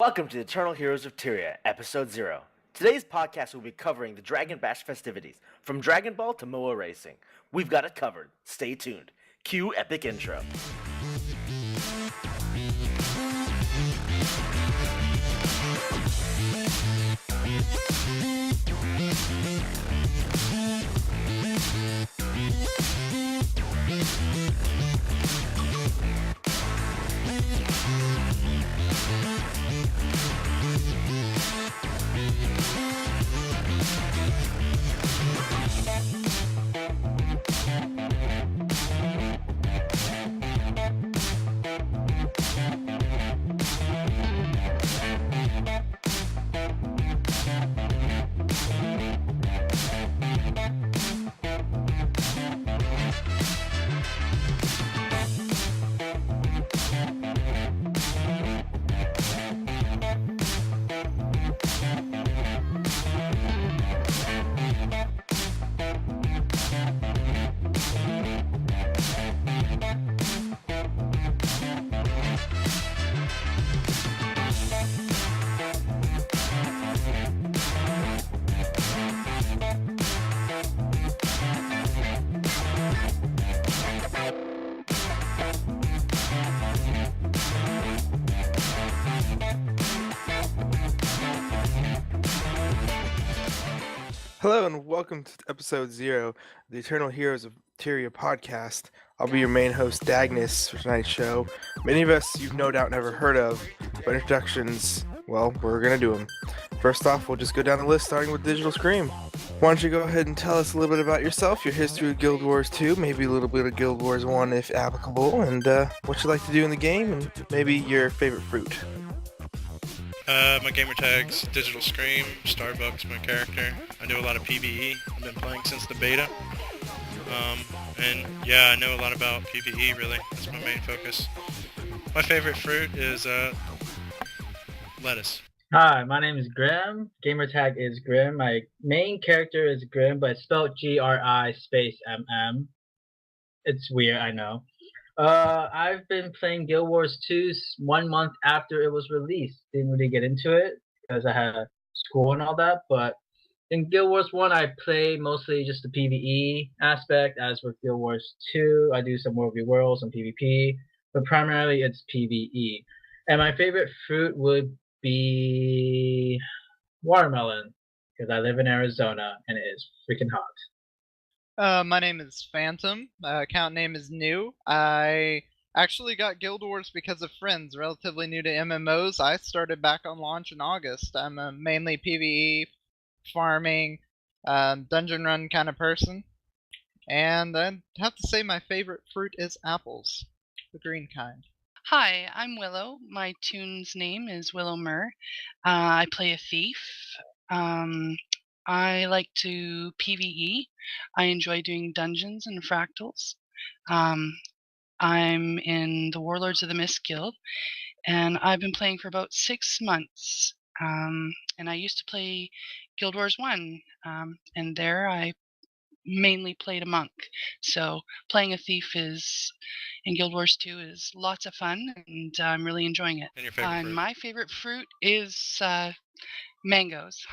Welcome to the Eternal Heroes of Tyria, Episode 0. Today's podcast will be covering the Dragon Bash festivities, from Dragon Ball to Moa Racing. We've got it covered. Stay tuned. Cue epic intro. Hello and welcome to episode 0 of the Eternal Heroes of Tyria podcast. I'll be your main host, Dagnis, for tonight's show. Many of us you've no doubt never heard of, but introductions, well, we're going to do them. First off, we'll just go down the list, starting with Digital Scream. Why don't you go ahead and tell us a little bit about yourself, your history with Guild Wars 2, maybe a little bit of Guild Wars 1 if applicable, and what you like to do in the game, and maybe your favorite fruit. My gamer tag's Digital Scream, Starbucks my character. I do a lot of PvE. I've been playing since the beta. And yeah, I know a lot about PvE really. That's my main focus. My favorite fruit is lettuce. Hi, my name is Grimm. Gamer tag is Grimm. My main character is Grimm, but it's spelled Gri space MM. It's weird, I know. I've been playing Guild Wars 2 1 month after it was released. Didn't really get into it because I had school and all that, but in Guild Wars 1 I play mostly just the PvE aspect. As with Guild Wars 2, I do some World v World, some PvP, but primarily it's PvE. And my favorite fruit would be watermelon, because I live in Arizona and it is freaking hot. My name is Phantom. Account name is New. I actually got Guild Wars because of friends, relatively new to MMOs. I started back on launch in August. I'm a mainly PvE, farming, dungeon run kind of person. And I'd have to say my favorite fruit is apples, the green kind. Hi, I'm Willow. My tune's name is Willow Murr. I play a thief. I like to PvE. I enjoy doing dungeons and fractals. I'm in the Warlords of the Mist Guild, and I've been playing for about 6 months. And I used to play Guild Wars 1, and there I mainly played a monk. So playing a thief in Guild Wars 2 is lots of fun, and I'm really enjoying it. And your favorite fruit? My favorite fruit is mangoes.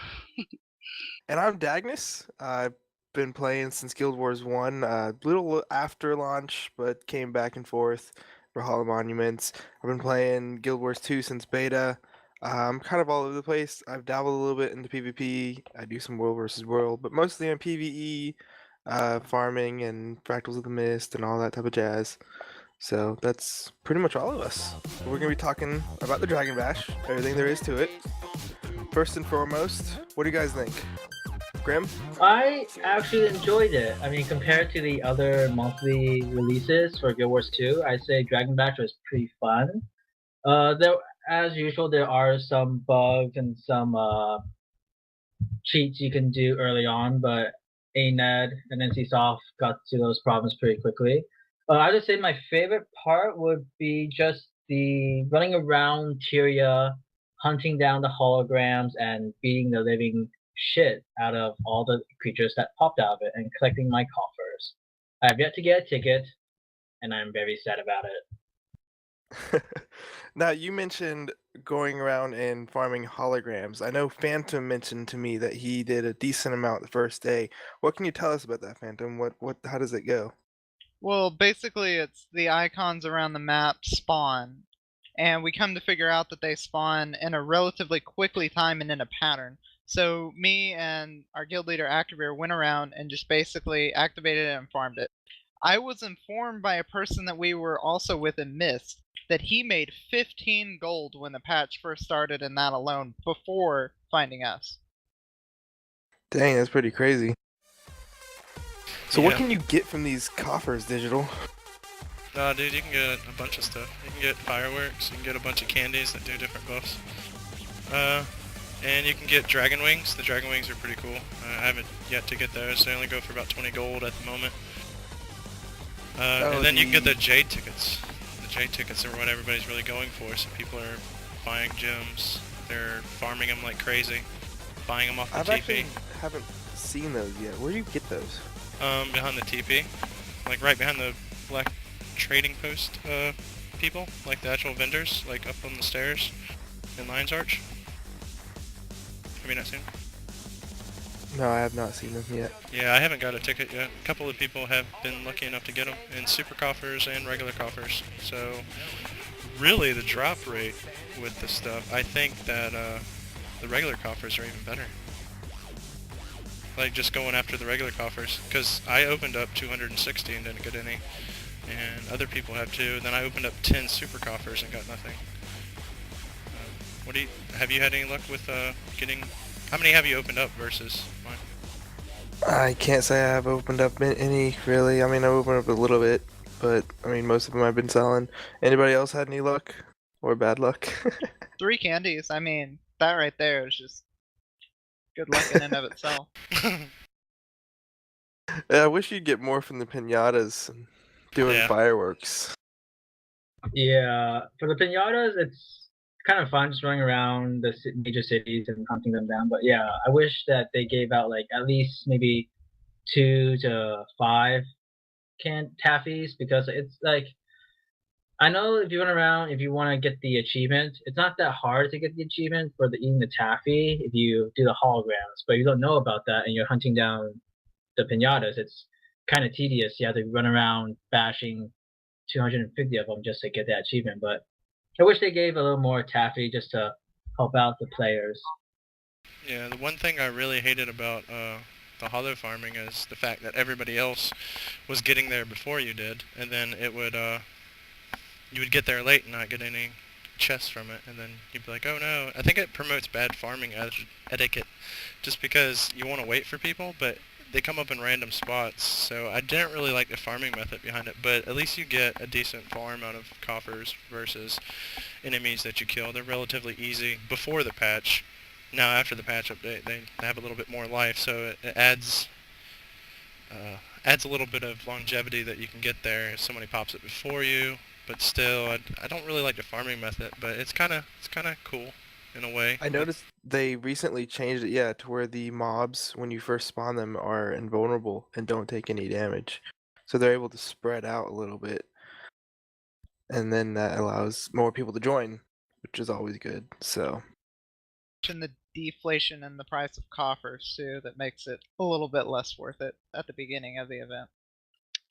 And I'm Dagnis. I've been playing since Guild Wars 1, a little after launch, but came back and forth for Hall of Monuments. I've been playing Guild Wars 2 since beta. I'm kind of all over the place. I've dabbled a little bit into PvP. I do some World versus World, but mostly on PvE, farming and Fractals of the Mist and all that type of jazz. So that's pretty much all of us. We're going to be talking about the Dragon Bash, everything there is to it. First and foremost, what do you guys think? Grimm? I actually enjoyed it. I mean, compared to the other monthly releases for Guild Wars 2, I'd say Dragon Bash was pretty fun. As usual, there are some bugs and some cheats you can do early on, but ANED and NCSoft got to those problems pretty quickly. I would say my favorite part would be just the running around Tyria, hunting down the holograms and beating the living shit out of all the creatures that popped out of it and collecting my coffers. I have yet to get a ticket, and I'm very sad about it. Now, you mentioned going around and farming holograms. I know Phantom mentioned to me that he did a decent amount the first day. What can you tell us about that, Phantom? How does it go? Well, basically, it's the icons around the map spawn, and we come to figure out that they spawn in a relatively quickly time and in a pattern. So me and our guild leader Activir went around and just basically activated it and farmed it. I was informed by a person that we were also with in Mist that he made 15 gold when the patch first started in that alone before finding us. Dang, that's pretty crazy. So what Yeah. can you get from these coffers, Digital? Dude, you can get a bunch of stuff. You can get fireworks, you can get a bunch of candies that do different buffs. And you can get dragon wings. The dragon wings are pretty cool. I haven't yet to get those. They only go for about 20 gold at the moment. And then you can get the Jade tickets. The Jade tickets are what everybody's really going for, so people are buying gems. They're farming them like crazy. Buying them off the I TP. actually haven't seen those yet. Where do you get those? Behind the TP. Like right behind the black trading post people. Like the actual vendors, like up on the stairs in Lion's Arch. Have you not seen them? No, I have not seen them yet. Yeah, I haven't got a ticket yet. A couple of people have been lucky enough to get them in super coffers and regular coffers. So really the drop rate with the stuff, I think that the regular coffers are even better. Like just going after the regular coffers, because I opened up 260 and didn't get any, and other people have too. Then I opened up 10 super coffers and got nothing. Have you had any luck with getting? How many have you opened up versus mine? I can't say I have opened up any, really. I mean, I opened up a little bit, but I mean, most of them I've been selling. Anybody else had any luck? Or bad luck? 3 candies, I mean, that right there is just good luck in and of itself. Yeah, I wish you'd get more from the pinatas and doing Yeah. fireworks. Yeah, for the pinatas, it's kind of fun just running around the major cities and hunting them down. But yeah, I wish that they gave out like at least maybe 2 to 5 taffies, because it's like, I know if you run around, if you want to get the achievement, it's not that hard to get the achievement for eating the taffy if you do the holograms. But if you don't know about that and you're hunting down the pinatas, it's kind of tedious. You have to run around bashing 250 of them just to get that achievement. But I wish they gave a little more taffy just to help out the players. Yeah, the one thing I really hated about the hollow farming is the fact that everybody else was getting there before you did, and then it would you would get there late and not get any chests from it, and then you'd be like, oh no. I think it promotes bad farming etiquette, just because you want to wait for people, but they come up in random spots, so I didn't really like the farming method behind it, but at least you get a decent farm out of coffers versus enemies that you kill. They're relatively easy before the patch. Now after the patch update, they have a little bit more life, so it adds a little bit of longevity that you can get there if somebody pops it before you. But still, I don't really like the farming method, but it's kind of cool in a way. I noticed they recently changed it, yeah, to where the mobs, when you first spawn them, are invulnerable and don't take any damage. So they're able to spread out a little bit. And then that allows more people to join, which is always good, so... And the deflation in the price of coffers, too, that makes it a little bit less worth it at the beginning of the event.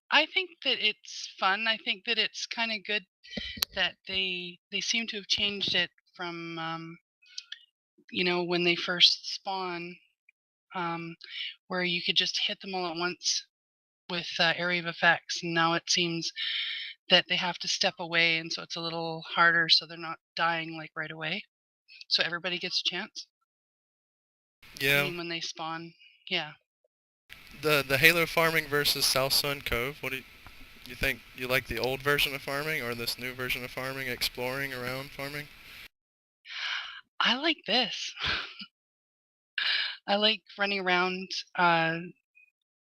I think that it's fun. I think that it's kind of good that they seem to have changed it from when they first spawn, where you could just hit them all at once with area of effects, and now it seems that they have to step away, and so it's a little harder, so they're not dying like right away. So everybody gets a chance. Yeah. I mean, when they spawn, yeah. The Halo farming versus South Sun Cove. What do you think? You like the old version of farming or this new version of farming, exploring around farming? I like this. I like running around,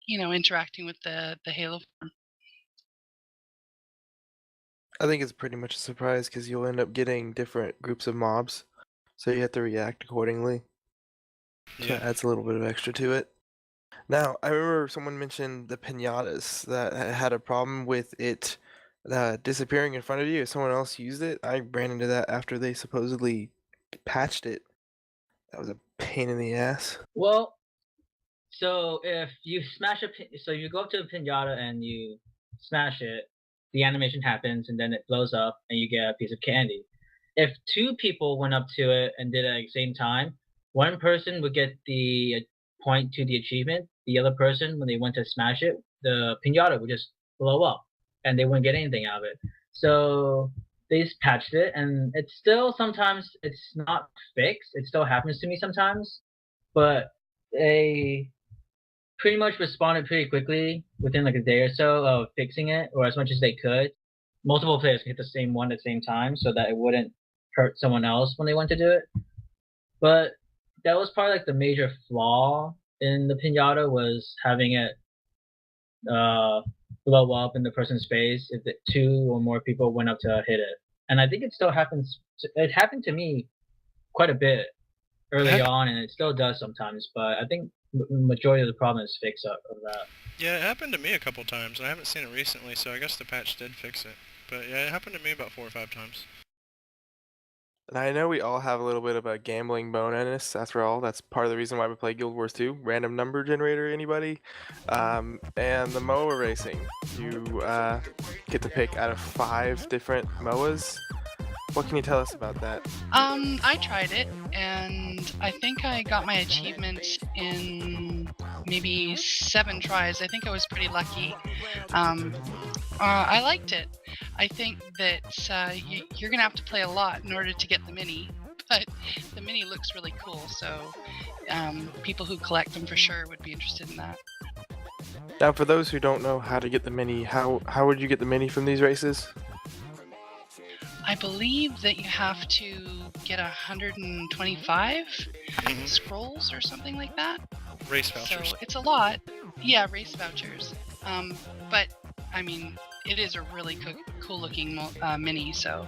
interacting with the Halo farm. I think it's pretty much a surprise because you'll end up getting different groups of mobs, so you have to react accordingly. So Yeah. that adds a little bit of extra to it. Now, I remember someone mentioned the pinatas that had a problem with it disappearing in front of you if someone else used it. I ran into that after they supposedly patched it. That was a pain in the ass. Well, so if you so you go up to a pinata and you smash it, the animation happens and then it blows up and you get a piece of candy. If two people went up to it and did it at the same time, one person would get the point to the achievement. The other person, when they went to smash it, the pinata would just blow up and they wouldn't get anything out of it. So they just patched it, and it's still sometimes it's not fixed. It still happens to me sometimes, but they pretty much responded pretty quickly within like a day or so of fixing it, or as much as they could. Multiple players could hit the same one at the same time so that it wouldn't hurt someone else when they went to do it. But that was probably like the major flaw in the pinata, was having it blow up in the person's face if the two or more people went up to hit it. And I think it still happens. It happened to me quite a bit early on, and it still does sometimes. But I think majority of the problem is fix up of that. Yeah, it happened to me a couple times, and I haven't seen it recently, so I guess the patch did fix it. But yeah, it happened to me about 4 or 5 times. And I know we all have a little bit of a gambling bone in us. After all, that's part of the reason why we play Guild Wars 2. Random number generator, anybody? And the Moa Racing. You get to pick out of 5 different Moas. What can you tell us about that? I tried it, and I think I got my achievement in maybe 7 tries. I think I was pretty lucky. I liked it. I think that you're going to have to play a lot in order to get the mini, but the mini looks really cool, so people who collect them for sure would be interested in that. Now, for those who don't know how to get the mini, how would you get the mini from these races? I believe that you have to get 125 scrolls or something like that. Race vouchers. So it's a lot. Yeah, race vouchers. But, I mean, it is a really cool looking mini, so...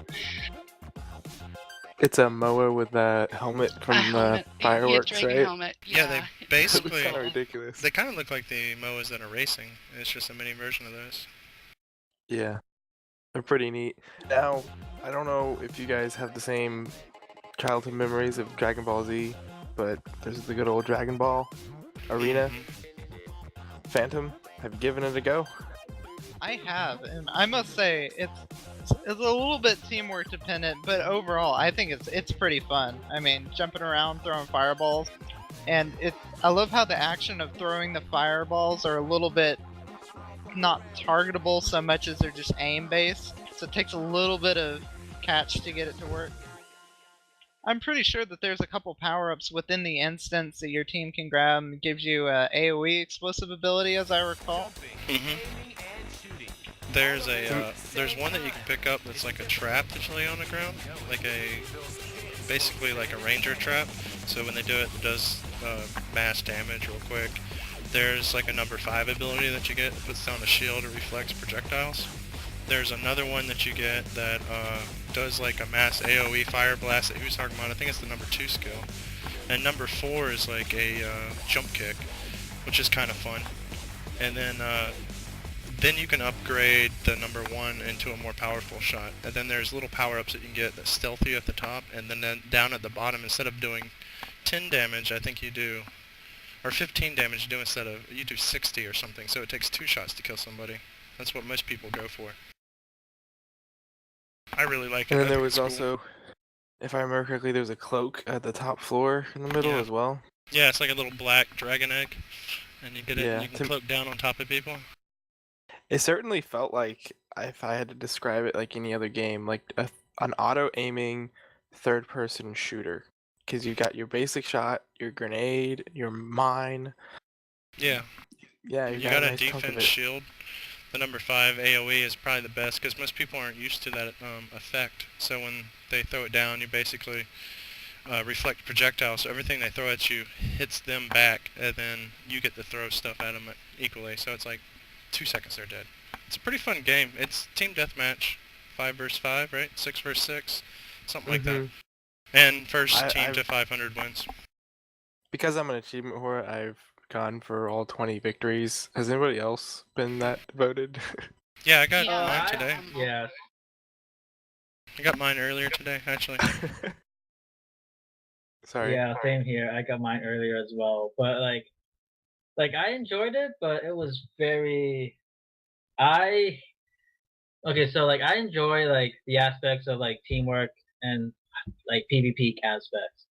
It's a Moa with a helmet from fireworks, dragon right? Helmet. Yeah, they basically... It's kind of ridiculous. They kind of look like the Moas that are racing. It's just a mini version of those. Yeah. They're pretty neat. Now, I don't know if you guys have the same childhood memories of Dragon Ball Z, but there's the good old Dragon Ball Arena. Phantom, have you given it a go? I have, and I must say it's a little bit teamwork dependent, but overall I think it's pretty fun. I mean, jumping around, throwing fireballs, and I love how the action of throwing the fireballs are a little bit not targetable so much as they're just aim based, so it takes a little bit of catch to get it to work. I'm pretty sure that there's a couple power-ups within the instance that your team can grab. It gives you a AoE explosive ability, as I recall. There's one that you can pick up that's like a trap that you lay on the ground, basically like a ranger trap. So when they do it, it does mass damage real quick. There's like a number 5 ability that you get that puts down a shield or reflects projectiles. There's another one that you get that does like a mass AoE fire blast that he was talking about. I think it's the number 2 skill. And number 4 is like a jump kick, which is kind of fun. And then you can upgrade the number 1 into a more powerful shot. And then there's little power-ups that you can get that's stealthy at the top, and then down at the bottom, instead of doing 10 damage, I think you do, or 15 damage you do 60 or something, so it takes 2 shots to kill somebody. That's what most people go for. I really like it. And then there was also, if I remember correctly, there was a cloak at the top floor in the middle as well. Yeah, it's like a little black dragon egg, and you get it, Yeah, you can cloak down on top of people. It certainly felt like, if I had to describe it like any other game, like an auto-aiming third-person shooter. Because you got your basic shot, your grenade, your mine. Yeah. Yeah, you got a nice chunk of defense it. shield. The number 5 AoE is probably the best because most people aren't used to that effect. So when they throw it down, you basically reflect projectiles. So everything they throw at you hits them back, and then you get to throw stuff at them equally. So it's like 2 seconds they're dead. It's a pretty fun game. It's team deathmatch, 5 versus 5, right? 6 versus 6, something like that. And first team to 500 wins. Because I'm an achievement whore, I've gone for all 20 victories. Has anybody else been that voted? Yeah, I got Yeah, mine today. Yeah. I got mine earlier today, actually. Sorry. Yeah, same here. I got mine earlier as well. But like I enjoyed it, but it was very I okay, so like I enjoy like the aspects of like teamwork and like PvP aspects.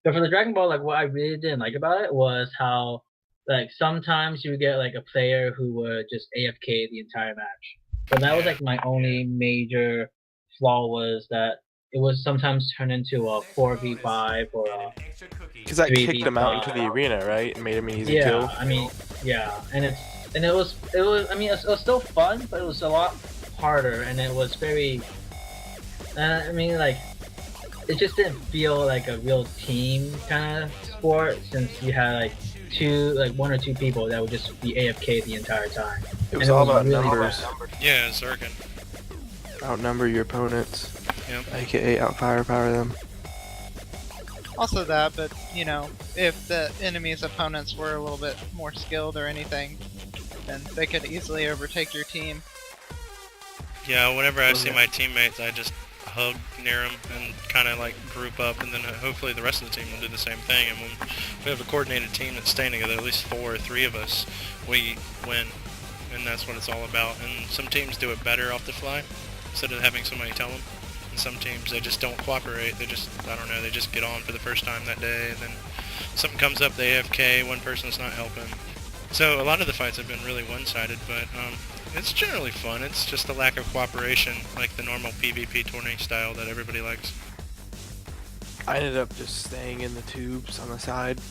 But for the Dragon Ball, like what I really didn't like about it was how like sometimes you would get like a player who would just AFK the entire match. So that was Yeah. like my only major flaw was that it was sometimes turned into a 4v5 or a Because that kicked him out into 3v5. the arena, right? And made him an easy Yeah, kill. I mean, yeah, and it was I mean it was still fun, but it was a lot harder, and it was very. I mean, like it just didn't feel like a real team kind of sport since you had like one or two people that would just be AFK the entire time. It was And all about really numbers. bad. Yeah, Zerkin. Outnumber your opponents. Yep. AKA out firepower them. Also that, but you know, if the enemy's opponents were a little bit more skilled or anything, then they could easily overtake your team. Yeah, whenever I see my teammates, I just hug near them and kind of like group up, and then hopefully the rest of the team will do the same thing. And when we have a coordinated team that's staying together, at least 4 or 3 of us, we win. And that's what it's all about. And some teams do it better off the fly, instead of having somebody tell them. And some teams, they just don't cooperate. They just, I don't know, they just get on for the first time that day, and then something comes up, they AFK, one person's not helping. So a lot of the fights have been really one-sided, but it's generally fun. It's just the lack of cooperation, like the normal PvP tourney style that everybody likes. I ended up just staying in the tubes on the side,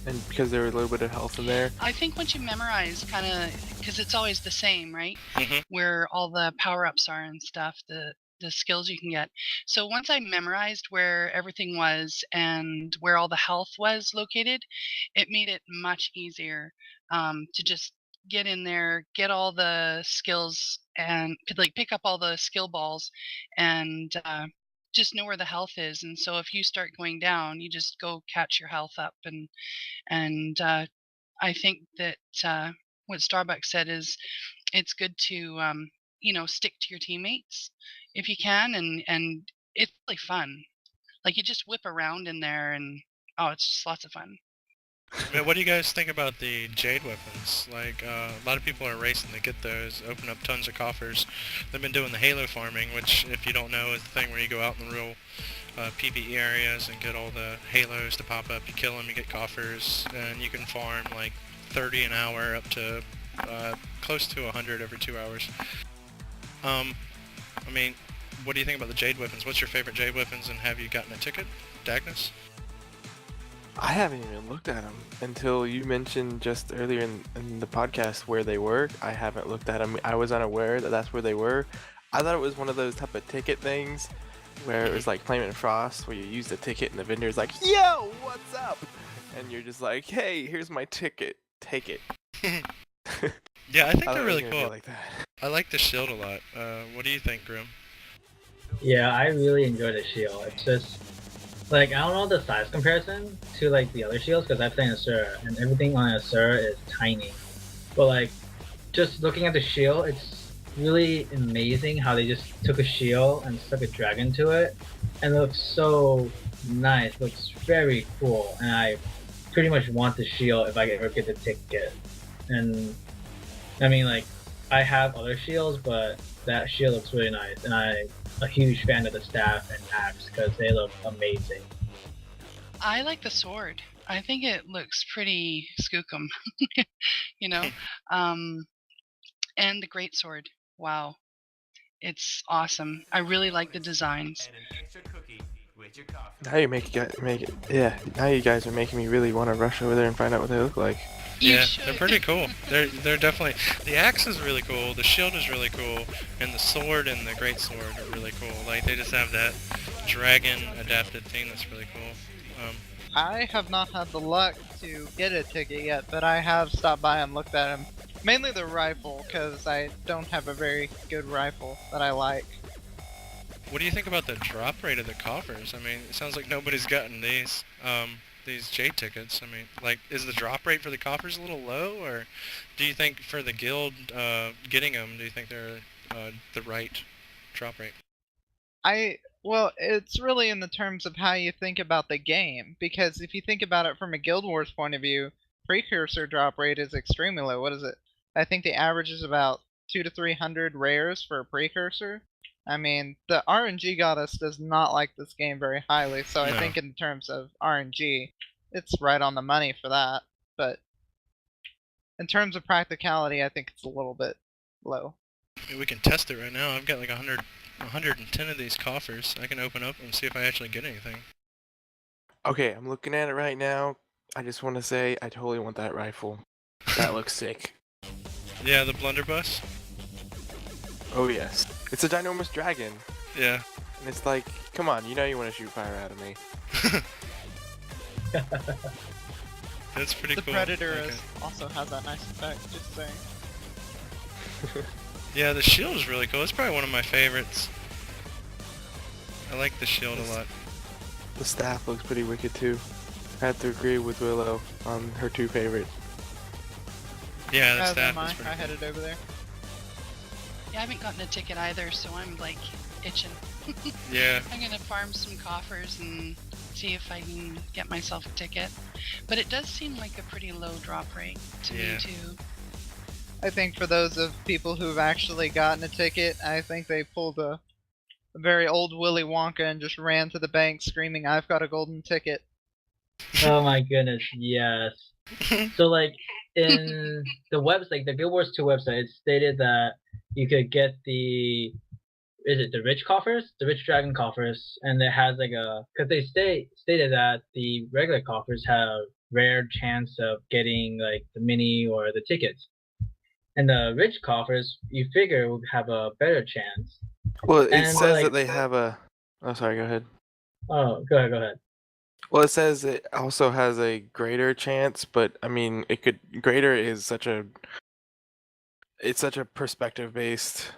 and because there was a little bit of health in there. I think once you memorize kind of, because it's always the same, right? Mhm. Where all the power-ups are and stuff, the skills you can get. So once I memorized where everything was and where all the health was located, it made it much easier to just get in there, get all the skills, and could like pick up all the skill balls and just know where the health is. And so if you start going down, you just go catch your health up. And I think that what Starbucks said is it's good to stick to your teammates if you can, and it's really fun. Like you just whip around in there, and oh, it's just lots of fun. What do you guys think about the Jade Weapons? Like, a lot of people are racing to get those, open up tons of coffers. They've been doing the Halo farming, which, if you don't know, is the thing where you go out in the real PvE areas and get all the Halos to pop up. You kill them, you get coffers, and you can farm like 30 an hour up to close to 100 every 2 hours. I mean, what do you think about the Jade Weapons? What's your favorite Jade Weapons, and have you gotten a ticket, Dagnis? I haven't even looked at them until you mentioned just earlier in the podcast where they were. I haven't looked at them. I was unaware that that's where they were. I thought it was one of those type of ticket things where it was like Flame and Frost, where you use the ticket and the vendor's like, "Yo, what's up?" And you're just like, "Hey, here's my ticket. Take it." Yeah, I think I thought they're it was really gonna be cool. like that. I like the shield a lot. What do you think, Grimm? Yeah, I really enjoy the shield. It's just like I don't know the size comparison to like the other shields because I play in Asura and everything on Asura is tiny. But like just looking at the shield, it's really amazing how they just took a shield and stuck a dragon to it, and it looks so nice. Looks very cool, and I pretty much want the shield if I ever get the ticket. And I mean, like I have other shields, but that shield looks really nice, and I'm a huge fan of the staff and axe because they look amazing. I like the sword. I think it looks pretty skookum, you know. And the great sword. Wow, it's awesome. I really like the designs. Now you make it. Yeah. Now you guys are making me really want to rush over there and find out what they look like. You Yeah, should. they're pretty cool. They're definitely, the axe is really cool, the shield is really cool, and the sword and the great sword are really cool. Like they just have that dragon adapted thing that's really cool. I have not had the luck to get a ticket yet, but I have stopped by and looked at them. Mainly the rifle, because I don't have a very good rifle that I like. What do you think about the drop rate of the coffers? I mean, it sounds like nobody's gotten these. these Jade tickets. I mean, like, is the drop rate for the coffers a little low, or do you think for the guild getting them, do you think they're the right drop rate? Well, it's really in the terms of how you think about the game, because if you think about it from a Guild Wars point of view, precursor drop rate is extremely low. What is it? I think the average is about 200 to 300 rares for a precursor. I mean, the RNG goddess does not like this game very highly, so I No. think in terms of RNG, it's right on the money for that. But in terms of practicality, I think it's a little bit low. We can test it right now. I've got like 110 of these coffers. I can open up and see if I actually get anything. Okay, I'm looking at it right now. I just want to say I totally want that rifle. That looks sick. Yeah, the blunderbuss. Oh yes. It's a ginormous dragon. Yeah. And it's like, come on, you know you want to shoot fire out of me. That's pretty The cool. Predator Okay. also has that nice effect, just saying. Yeah, the shield is really cool. It's probably one of my favorites. I like the shield a lot. The staff looks pretty wicked too. I have to agree with Willow on her two favorite. Yeah, the As staff am is I. pretty I headed over there. Yeah, I haven't gotten a ticket either, so I'm like itching. Yeah. I'm gonna farm some coffers and see if I can get myself a ticket. But it does seem like a pretty low drop rate to Yeah. me too. I think for those of people who've actually gotten a ticket, I think they pulled a very old Willy Wonka and just ran to the bank screaming, "I've got a golden ticket." Oh my goodness, yes. So like in the website, the Guild Wars 2 website, it stated that you could get the rich coffers, the rich dragon coffers, and it has like because they stated that the regular coffers have rare chance of getting like the mini or the tickets, and the rich coffers you figure would have a better chance. Well, it And, says like- that they have a. Oh, sorry. Go ahead. Oh, go ahead. Well, it says it also has a greater chance, but I mean, it could. Greater is such a. It's such a perspective based.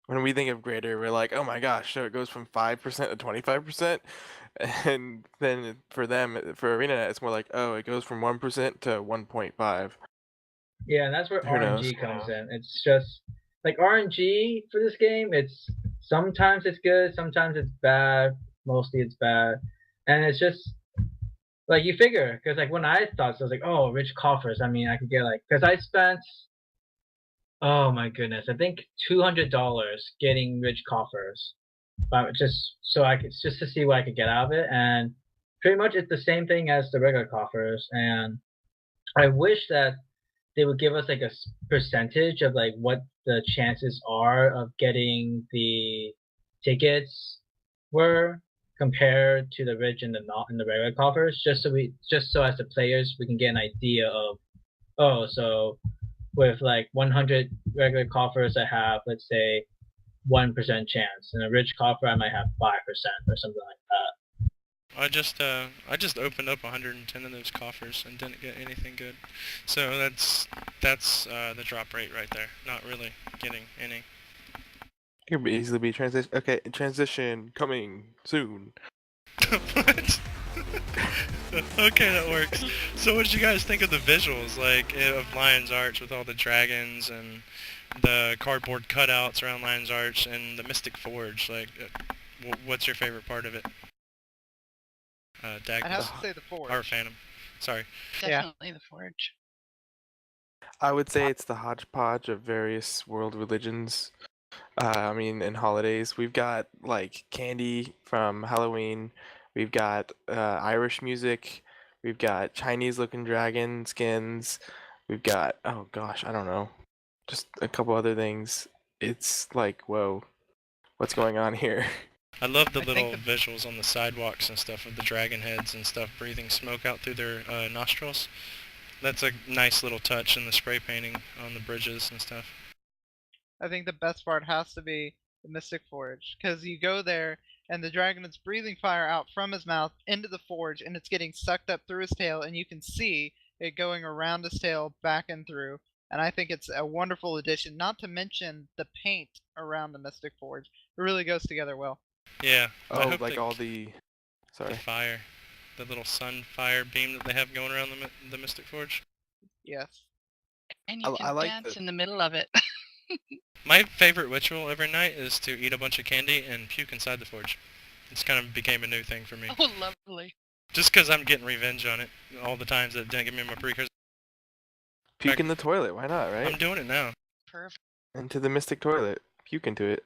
When we think of greater, we're like, oh my gosh, so it goes from 5% to 25%, and then for them, for ArenaNet, it's more like, oh, it goes from 1% to 1.5. Yeah, and that's where Who knows? RNG comes in. It's just like RNG for this game. It's sometimes it's good, sometimes it's bad. Mostly it's bad, and it's just like you figure because like when I thought so, I was like, oh, rich coffers. I mean, I could get like because I spent oh my goodness, I think $200 getting rich coffers, just so I could just to see what I could get out of it, and pretty much it's the same thing as the regular coffers. And I wish that they would give us like a percentage of like what the chances are of getting the tickets were compared to the rich and the not in the regular coffers, just so as the players we can get an idea of, oh, so with like 100 regular coffers I have, let's say 1% chance, and a rich coffer I might have 5% or something like that. I just opened up 110 of those coffers and didn't get anything good. So that's the drop rate right there. Not really getting any. It could easily be transition. Okay, transition coming soon. What? Okay, that works. So what did you guys think of the visuals, like, of Lion's Arch with all the dragons and the cardboard cutouts around Lion's Arch and the Mystic Forge? Like, what's your favorite part of it? I'd have Dagnis. to say the Forge. Or Phantom. Sorry. Yeah. Definitely the Forge. I would say it's the hodgepodge of various world religions. I mean, in holidays, we've got like candy from Halloween. We've got Irish music. We've got Chinese-looking dragon skins. We've got, oh gosh, I don't know, just a couple other things. It's like, whoa, what's going on here? I love the I little think visuals on the sidewalks and stuff of the dragon heads and stuff breathing smoke out through their nostrils. That's a nice little touch in the spray painting on the bridges and stuff. I think the best part has to be the Mystic Forge, because you go there and the dragon is breathing fire out from his mouth into the forge, and it's getting sucked up through his tail, and you can see it going around his tail back and through. And I think it's a wonderful addition, not to mention the paint around the Mystic Forge. It really goes together well. Yeah. I Oh, hope like they all the, sorry. The fire. the little sun fire beam that they have going around the Mystic Forge. Yes. And I you can like dance the- in the middle of it. My favorite ritual every night is to eat a bunch of candy and puke inside the forge. It's kind of became a new thing for me. Oh, lovely. Just because I'm getting revenge on it all the times that it didn't give me my precursor. Puke in the toilet. Why not, right? I'm doing it now. Perfect. Into the mystic toilet. Puke into it.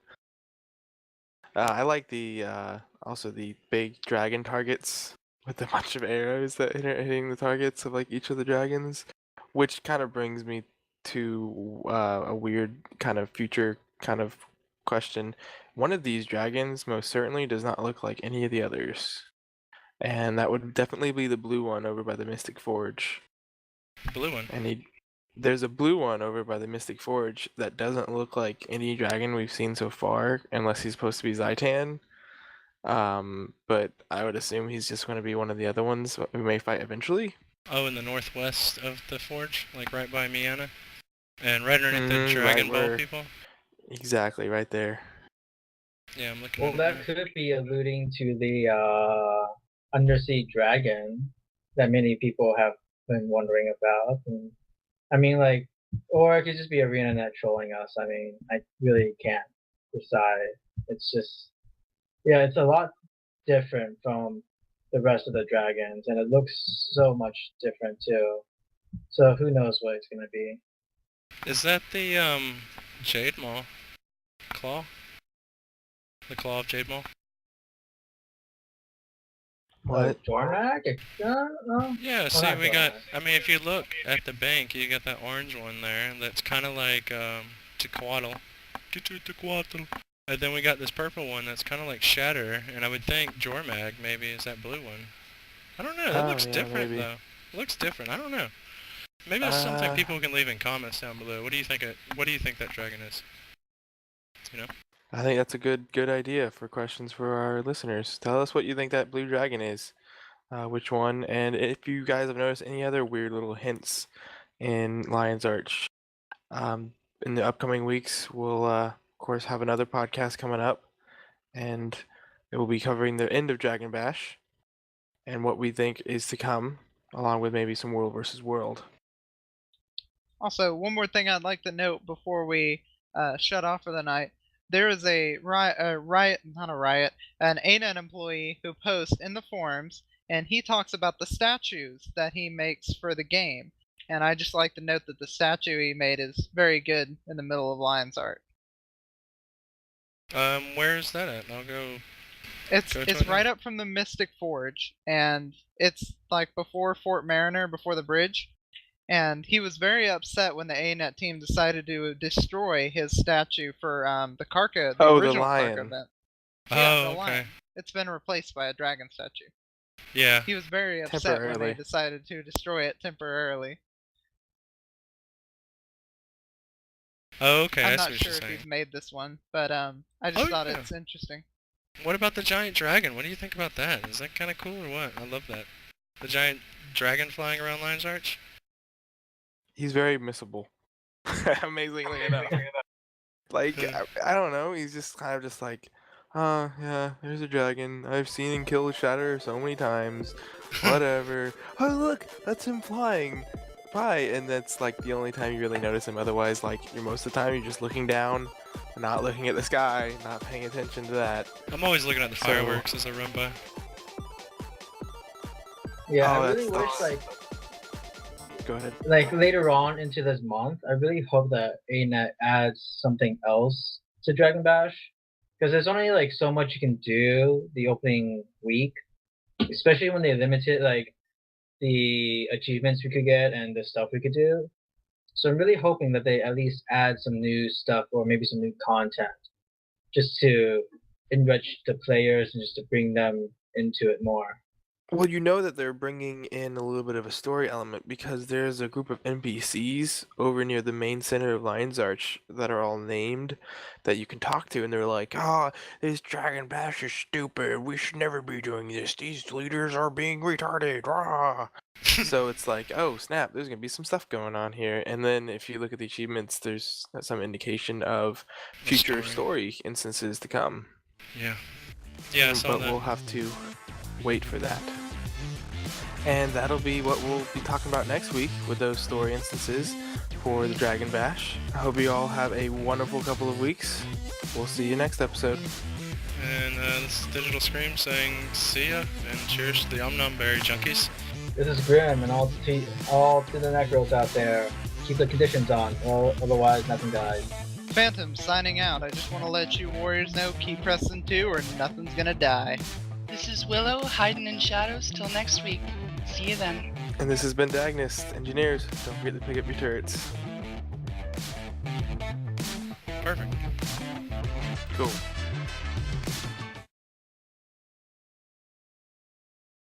I like the also the big dragon targets with a bunch of arrows that are hitting the targets of like each of the dragons, which kind of brings me to a weird kind of future kind of question. One of these dragons most certainly does not look like any of the others, and that would definitely be the blue one over by the Mystic Forge. Blue one. And there's a blue one over by the Mystic Forge that doesn't look like any dragon we've seen so far, unless he's supposed to be Zaitan. But I would assume he's just going to be one of the other ones we may fight eventually. Oh, in the northwest of the forge, like right by Miana, and right underneath the Right Dragon Ball where- people. Exactly, right there. Yeah, I'm looking. Well, at it that now. could be alluding to the undersea dragon that many people have been wondering about. And, I mean, like, or it could just be ArenaNet trolling us. I mean, I really can't decide. It's just, yeah, it's a lot different from the rest of the dragons, and it looks so much different too. So who knows what it's gonna be? Is that the Jade Maw claw? The claw of Jade Maw? What? Jornak? Yeah, see, not we got, Jornak. I mean, if you look at the bank, you got that orange one there that's kind of like Tequatl. Tequatl. And then we got this purple one that's kind of like Shatter, and I would think Jormag maybe is that blue one. I don't know, that Oh, looks yeah, different maybe. though. It looks different, I don't know. Maybe that's something Uh, people can leave in comments down below. What do you think that dragon is? You know? I think that's a good idea for questions for our listeners. Tell us what you think that blue dragon is. Which one? And if you guys have noticed any other weird little hints in Lion's Arch. In the upcoming weeks, we'll of course have another podcast coming up, and it will be covering the end of Dragon Bash and what we think is to come, along with maybe some World versus World. Also, one more thing I'd like to note before we shut off for the night. There is a an ANET employee who posts in the forums, and he talks about the statues that he makes for the game. And I just like to note that the statue he made is very good in the middle of Lion's Art. Where is that at? I'll go. It's Go to it's it right now. up from the Mystic Forge, and it's like before Fort Mariner, before the bridge. And he was very upset when the ANET team decided to destroy his statue for the Karka, the Oh, the original lion. Karka event. Oh, Yeah, the okay. lion. It's been replaced by a dragon statue. Yeah. He was very upset when Temporarily. they decided to destroy it temporarily. Oh, okay. I I'm see not what sure you're if saying. he's made this one, but I just Oh, thought yeah. it's interesting. What about the giant dragon? What do you think about that? Is that kind of cool or what? I love that. The giant dragon flying around Lion's Arch? He's very missable, amazingly enough. Like I don't know, he's just kind of just like, yeah, there's a dragon. I've seen him kill Shatter so many times. Whatever. Oh look, that's him flying by, and that's like the only time you really notice him. Otherwise, like most of the time, you're just looking down, not looking at the sky, not paying attention to that. I'm always looking at the So- fireworks as I run by. Yeah, Oh, I really that's- wish Go ahead. like later on into this month, I really hope that ANET adds something else to Dragon Bash, because there's only like so much you can do the opening week, especially when they limited like the achievements we could get and the stuff we could do. So I'm really hoping that they at least add some new stuff or maybe some new content, just to enrich the players and just to bring them into it more. Well, you know that they're bringing in a little bit of a story element because there's a group of NPCs over near the main center of Lion's Arch that are all named that you can talk to, and they're like, "Ah, this Dragon Bash is stupid. We should never be doing this. These leaders are being retarded." Rah. So it's like, oh snap, there's gonna be some stuff going on here. And then if you look at the achievements, there's some indication of The future story instances to come. Yeah. Yeah, I saw but that. we'll have to wait for that. And that'll be what we'll be talking about next week with those story instances for the Dragon Bash. I hope you all have a wonderful couple of weeks. We'll see you next episode. And this is Digital Scream saying see ya, and cheers to the Berry Junkies. This is Grimm, and all to the necros out there. Keep the conditions on, or otherwise nothing dies. Phantom signing out. I just want to let you warriors know, keep pressing 2 or nothing's gonna die. This is Willow, hiding in shadows till next week. See you then. And this has been Dagnis. Engineers, don't forget to pick up your turrets. Perfect. Cool.